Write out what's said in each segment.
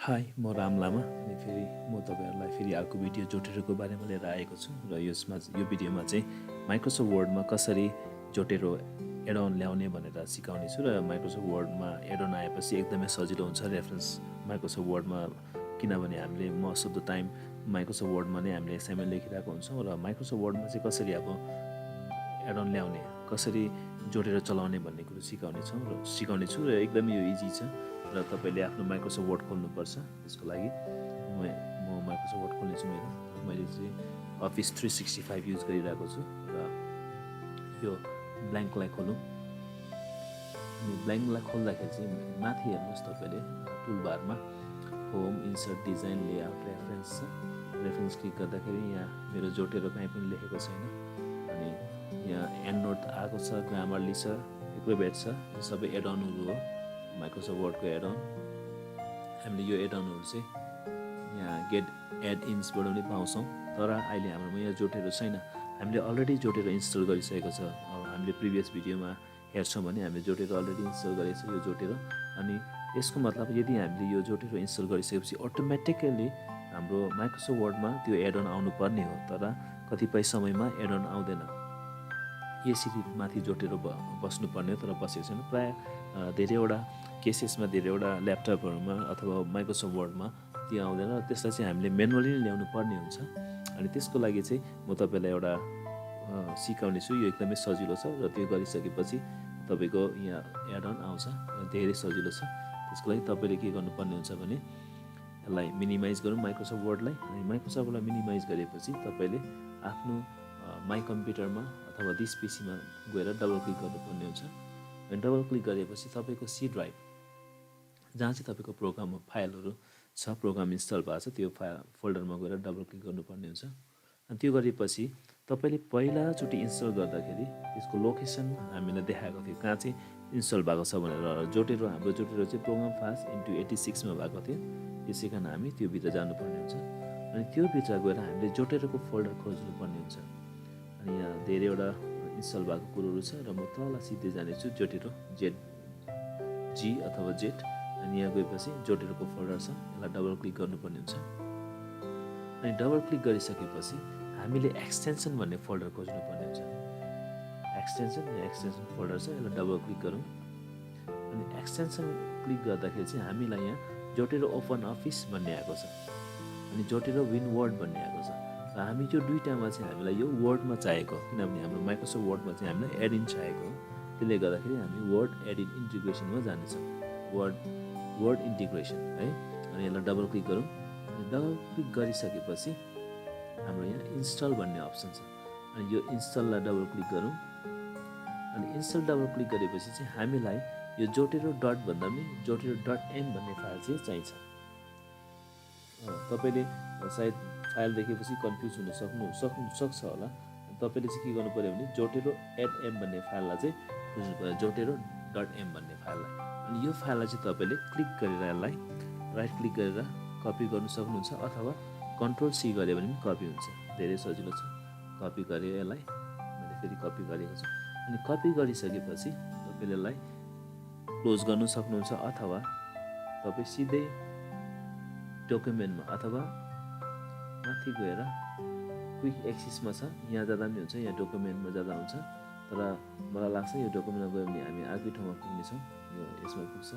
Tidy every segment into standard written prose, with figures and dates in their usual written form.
High म राम लामा अनि फेरि म तपाईँहरूलाई फेरि अर्को भिडियो जोटेरोको बारेमा लिएर आएको छु र यो भिडियोमा चाहिँ माइक्रोसफ्ट वर्डमा कसरी जोटेरो एडअन ल्याउने भनेर सिकाउने छु र माइक्रोसफ्ट वर्डमा एडअन आएपछि एकदमै सजिलो हुन्छ रेफरेन्स माइक्रोसफ्ट वर्डमा किनभने हामीले most of the time Microsoft वर्डमा नै हामीले एसाइनमेन्ट लेखिरहेको हुन्छौँ र माइक्रोसफ्ट वर्डमा चाहिँ कसरी अब एडअन ल्याउने कसरी जोडेर चलाउने भन्ने कुरो सिकाउने छु र एकदमै यो इजी छ र तपाईँले आफ्नो माइक्रोसफ्ट वर्ड खोल्नुपर्छ। त्यसको लागि म माइक्रोसफ्ट वर्ड खोल्नेछु। मैले चाहिँ अफिस 365 युज गरिरहेको छु र यो ब्ल्याङ्कलाई खोलौँ। अनि ब्ल्याङ्कलाई खोल्दाखेरि चाहिँ माथि हेर्नुहोस् तपाईँले टुलबारमा home, insert, design, layout, references छ। रेफरेन्स क्लिक गर्दाखेरि यहाँ मेरो जोटेरो कहीँ पनि लेखेको छैन। अनि यहाँ एन्ड नोट आएको छ, ग्रामरली छ, एक्रोबेट छ, यो सबै एडअनहरू हो माइक्रोसफ्ट वर्डको एडअन। हामीले यो एडअनहरू चाहिँ यहाँ गेट एड इन्सबाट पनि पाउँछौँ, तर अहिले हाम्रोमा यहाँ जोटेरो छैन। हामीले अलरेडी जोटेरो इन्स्टल गरिसकेको छ। हामीले प्रिभियस भिडियोमा हेर्छौँ भने हामीले जोटेरो अलरेडी इन्स्टल गरेको छ यो जोटेरो। अनि यसको मतलब यदि हामीले यो जोटेरो इन्स्टल गरिसकेपछि अटोमेटिकली हाम्रो माइक्रोसफ्ट वर्डमा त्यो एडअन आउनुपर्ने हो, तर कतिपय समयमा एडअन आउँदैन। यसरी माथि जोटेर बस्नुपर्ने हो, तर बसेको छैन। प्रायः धेरैवटा केसेसमा धेरैवटा ल्यापटपहरूमा अथवा माइक्रोसफ्ट वर्डमा त्यो आउँदैन। त्यसलाई चाहिँ हामीले म्यानुअली नै ल्याउनु पर्ने हुन्छ। अनि त्यसको लागि चाहिँ म तपाईँलाई एउटा सिकाउने छु। यो एकदमै सजिलो छ र त्यो गरिसकेपछि तपाईँको यहाँ एडअन आउँछ, धेरै सजिलो छ। त्यसको लागि तपाईँले के गर्नुपर्ने हुन्छ भने यसलाई मिनिमाइज गरौँ माइक्रोसफ्ट वर्डलाई। अनि माइक्रोसफ्ट वर्डलाई मिनिमाइज गरेपछि तपाईँले आफ्नो माई कम्प्युटरमा अथवा दिस पिसीमा गएर डबल क्लिक गर्नुपर्ने हुन्छ। अनि डबल क्लिक गरेपछि तपाईँको सी ड्राइभ जहाँ चाहिँ तपाईँको प्रोग्राम फाइलहरू छ, प्रोग्राम इन्स्टल भएको छ, त्यो फोल्डरमा गएर डबल क्लिक गर्नुपर्ने हुन्छ। अनि त्यो गरेपछि तपाईँले पहिलाचोटि इन्स्टल गर्दाखेरि त्यसको लोकेसन हामीलाई देखाएको थियो कहाँ चाहिँ इन्स्टल भएको छ भनेर। हाम्रो जोटेरो चाहिँ प्रोग्राम फाइल्स इन्टु 86 भएको थियो। त्यसै कारण हामी त्यो भित्र जानुपर्ने हुन्छ। अनि त्यो भित्र गएर हामीले जोटेरोको फोल्डर खोज्नुपर्ने हुन्छ। अनि यहाँ धेरैवटा इन्स्टल भएको कुरोहरू छ र म तल सिधै जानेछु जोटेरो जी अथवा जेट। अनि यहाँ गएपछि जोटेरोको फोल्डर छ, यसलाई डबल क्लिक गर्नुपर्ने हुन्छ। अनि डबल क्लिक गरिसकेपछि हामीले एक्सटेन्सन भन्ने फोल्डर खोज्नुपर्ने हुन्छ। एक्सटेन्सन फोल्डर छ, यसलाई डबल क्लिक गरौँ। अनि एक्सटेन्सन क्लिक गर्दाखेरि चाहिँ हामीलाई यहाँ जोटेरो ओपन अफिस भन्ने आएको छ, अनि जोटेरो विन वर्ड भन्ने आएको छ। र हामी यो दुईटामा चाहिँ हामीलाई यो वर्डमा चाहिएको, किनभने हाम्रो माइक्रोसफ्ट वर्डमा चाहिँ हामीलाई एडिन चाहिएको हो। त्यसले गर्दाखेरि हामी वर्ड एडिन इन्टिग्रेसनमा जानेछौँ, वर्ड इन्टिग्रेसन है। अनि यसलाई डबल क्लिक गरौँ। अनि डबल क्लिक गरिसकेपछि हाम्रो यहाँ इन्स्टल भन्ने अप्सन छ। अनि यो इन्स्टललाई डबल क्लिक गरौँ। अनि इन्स्टल डबल क्लिक गरेपछि चाहिँ हामीलाई यो जोटेरो डट भन्दा पनि जोटेरो डट एम भन्ने फाइल चाहिँ चाहिन्छ। तपाईँले सायद फाइल देखेपछि कन्फ्युज हुन सक्छ होला। तपाईँले चाहिँ के गर्नु पऱ्यो भने जोटेरो एड एम भन्ने फाइललाई चाहिँ खोज्नु पऱ्यो, जोटेरो डट एम भन्ने फाइललाई। अनि यो फाइललाई चाहिँ तपाईँले क्लिक गरेर यसलाई राइट क्लिक गरेर कपी गर्नु सक्नुहुन्छ, अथवा कन्ट्रोल सी गऱ्यो भने पनि कपी हुन्छ। धेरै सजिलो छ। कपी गरेँ, यसलाई मैले फेरि कपी गरेको छु। अनि कपी गरिसकेपछि तपाईँले यसलाई क्लोज गर्नु सक्नुहुन्छ, अथवा तपाईँ सिधै डकुमेन्टमा अथवा माथि गएर क्विक एक्सेसमा छ, यहाँ जाँदा पनि हुन्छ, यहाँ डकुमेन्टमा जाँदा हुन्छ। तर मलाई लाग्छ यो डकुमेन्टमा गयो भने हामी अर्कै ठाउँमा पुग्नेछौँ, यो यसमा पुग्छ।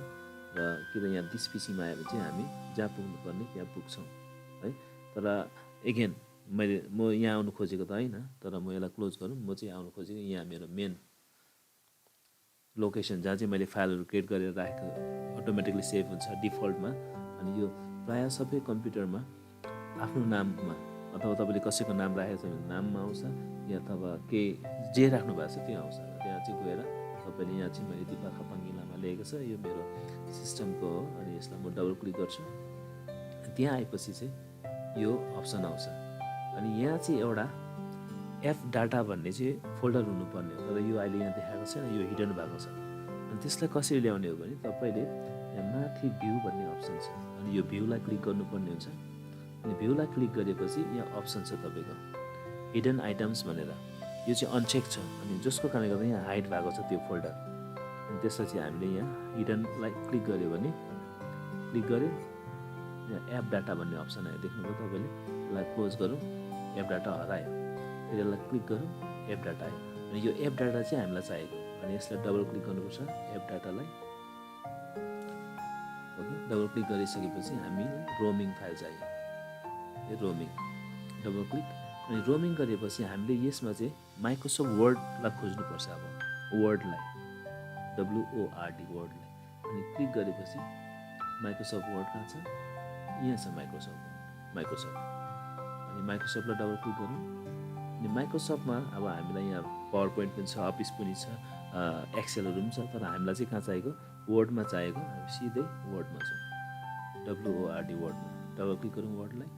र किन यहाँ दिस पिसीमा आयो भने चाहिँ हामी जहाँ पुग्नुपर्ने त्यहाँ पुग्छौँ है। तर एगेन म यहाँ आउनु खोजेको त होइन, तर म यसलाई क्लोज गरौँ। म चाहिँ आउनु खोजेको यहाँ मेरो मेन लोकेसन जहाँ चाहिँ मैले फाइलहरू क्रिएट गरेर राखेको अटोमेटिकली सेभ हुन्छ डिफल्टमा। अनि यो प्रायः सबै कम्प्युटरमा आफ्नो नाममा अथवा तपाईँले कसैको नाम राखेको छ भने नाममा आउँछ, या अथवा जे राख्नु भएको छ त्यो आउँछ। त्यहाँ चाहिँ गएर तपाईँले यहाँ चाहिँ मैले दिपा खपाङ्गी लामा लेखेको छ, यो मेरो सिस्टमको हो। अनि यसलाई म डबल क्लिक गर्छु। त्यहाँ आएपछि चाहिँ यो अप्सन आउँछ। अनि यहाँ चाहिँ एउटा एफ डाटा भन्ने चाहिँ फोल्डर हुनुपर्ने हो, तर यो अहिले यहाँ देखाएको छैन, यो हिडन भएको छ। अनि त्यसलाई कसरी ल्याउने हो भने तपाईँले यहाँ माथि भ्यू भन्ने अप्सन छ, अनि यो भ्यूलाई क्लिक गर्नुपर्ने हुन्छ। अनि भ्यूलाई क्लिक गरेपछि यहाँ अप्सन छ तपाईँको हिडन आइटम्स भनेर, यो चाहिँ अनचेक छ। अनि जसको कारणले गर्दा यहाँ हाइड भएको छ त्यो फोल्डर। अनि त्यसपछि हामीले यहाँ हिडनलाई क्लिक गऱ्यो भने यहाँ एप डाटा भन्ने अप्सन आयो देख्नुभयो तपाईँले। यसलाई क्लोज गरौँ, एप डाटा हरायो। फेरि यसलाई क्लिक गरौँ, एप डाटा आयो। अनि यो एप डाटा चाहिँ हामीलाई चाहिएको, अनि यसलाई डबल क्लिक गर्नुपर्छ एप डाटालाई। ओके, डबल क्लिक गरिसकेपछि हामीलाई रोमिङ फाइल चाहियो, यो रोमिङ, डबल क्लिक। अनि रोमिङ गरेपछि हामीले यसमा चाहिँ माइक्रोसफ्ट वर्डलाई खोज्नुपर्छ। अब वर्डलाई, WORD वर्डलाई, अनि क्लिक गरेपछि माइक्रोसफ्ट वर्ड कहाँ छ, यहाँ छ माइक्रोसफ्ट। अनि माइक्रोसफ्टलाई डबल क्लिक गरौँ। अनि माइक्रोसफ्टमा अब हामीलाई यहाँ पावर पोइन्ट पनि छ, अफिस पनि छ, एक्सेलहरू पनि छ, तर हामीलाई चाहिँ कहाँ चाहिएको, वर्डमा चाहिएको। हामी सिधै वर्डमा छौँ, WORD वर्डमा डबल क्लिक गरौँ वर्डलाई।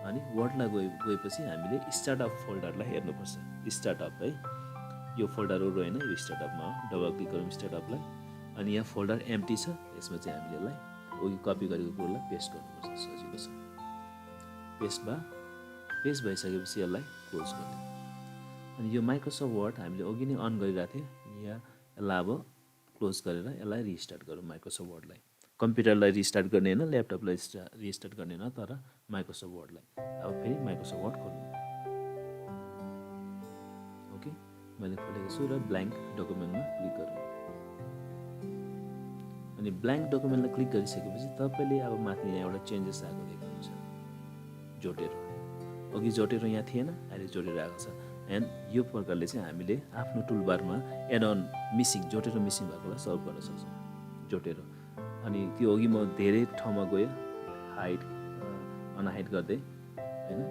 अनि वर्डलाई गएपछि हामीले स्टार्टअप फोल्डरलाई हेर्नुपर्छ। स्टार्टअप है, यो फोल्डरहरू होइन, यो स्टार्टअपमा हो। डबल क्लिक गरौँ स्टार्टअपलाई। अनि यहाँ फोल्डर एम्प्टी छ, यसमा चाहिँ हामीले यसलाई अघि कपी गरेको कुरोलाई पेस्ट गर्नुपर्छ। सजिलो छ। पेस्ट भइसकेपछि यसलाई क्लोज गरिदिउँ। अनि यो माइक्रोसफ्ट वर्ड हामीले अघि नै अन गरिरहेको थियौँ, यहाँ यसलाई अब क्लोज गरेर यसलाई रिस्टार्ट गरौँ माइक्रोसफ्ट वर्डलाई। कम्प्युटरलाई रिस्टार्ट गर्ने होइन, ल्यापटपलाई रिस्टार्ट गर्ने होइन, तर माइक्रोसफ्ट वर्डलाई। अब फेरि माइक्रोसफ्ट वर्ड खोल्नु। ओके, मैले खोलेको छु र ब्ल्याङ्क डकुमेन्टमा क्लिक गरौँ। अनि ब्ल्याङ्क डकुमेन्टलाई क्लिक गरिसकेपछि तपाईँले अब माथि यहाँ एउटा चेन्जेस आएको देख्नुहुन्छ, जोटेरो। अघि जोटेरो यहाँ थिएन, अहिले जोटेरो आएको छ। एन्ड यो प्रकारले चाहिँ हामीले आफ्नो टुलबारमा एड अन जोटेरो मिसिङ भएकोलाई सल्भ गर्न सक्छौँ, जोटेरो। अनि त्यो अघि म धेरै ठाउँमा गएँ, हाइड अनहाइड गर्दै होइन,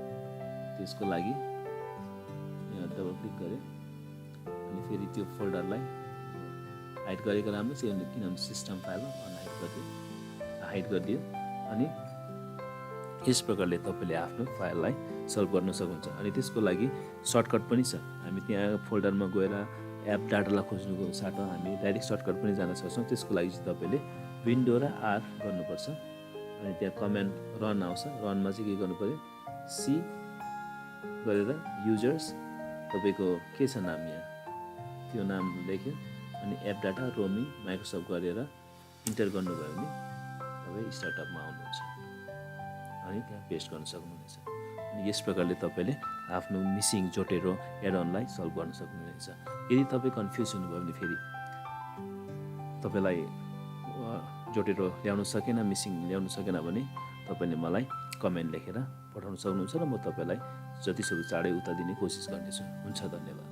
त्यसको लागि यहाँ डबल क्लिक गरेँ। अनि फेरि त्यो फोल्डरलाई हाइड गरेको राम्रो छ, किनभने सिस्टम फाइल हाइड गरिदियो। अनि यस प्रकारले तपाईँले आफ्नो फाइललाई सल्भ गर्न सक्नुहुन्छ। अनि त्यसको लागि सर्टकट पनि छ। हामी त्यहाँ फोल्डरमा गएर एप डाटालाई खोज्नुको साटो हामी डाइरेक्ट सर्टकट पनि जान सक्छौँ। त्यसको लागि चाहिँ तपाईँले विन्डो र R गर्नुपर्छ। अनि त्यहाँ कमान्ड रन आउँछ, रनमा चाहिँ के गर्नु पऱ्यो, सी गरेर युजर्स तपाईँको के छ नाम, यहाँ त्यो नाम लेख्यो। अनि एप डाटा रोमिङ माइक्रोसफ्ट गरेर इन्टर गर्नुभयो भने तपाईँ स्टार्टअपमा आउनुहुन्छ, अनि त्यहाँ पेस्ट गर्न सक्नुहुनेछ। अनि यस प्रकारले तपाईँले आफ्नो मिसिङ जोटेरो एडअनलाई सल्भ गर्न सक्नुहुनेछ। यदि तपाईँ कन्फ्युज हुनुभयो भने फेरि तपाईँलाई जोटेरो ल्याउन सकेन, मिसिङ ल्याउन सकेन भने तपाईँले मलाई कमेन्ट लेखेर पठाउन सक्नुहुन्छ र म तपाईँलाई जतिसक्दो चाँडै उत्तर दिने कोसिस गर्नेछु। हुन्छ, धन्यवाद।